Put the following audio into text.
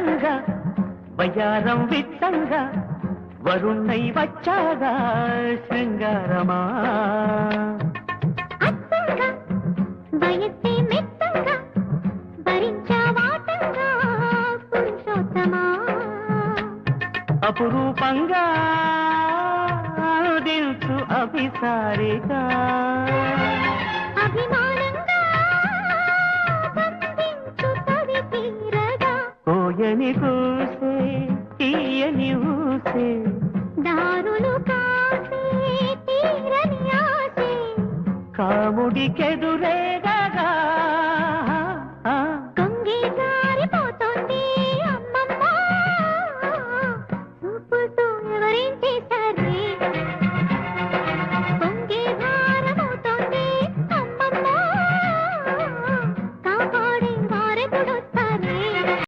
దట్టంగా వయ్యారం విట్టంగా వరుణై వచ్చాగా శృంగారమా వయస్సే మెత్తంగా భరించావాటంగా పురుషోత్తమా అపురూపంగా దిల్సు అభిసారిగా అభిమానంగా బంధించు తవి తీరగా కోయని కూసే తీయని ఊసే దారులు కాసే తీరని ఆసే కాముడికెదురేగా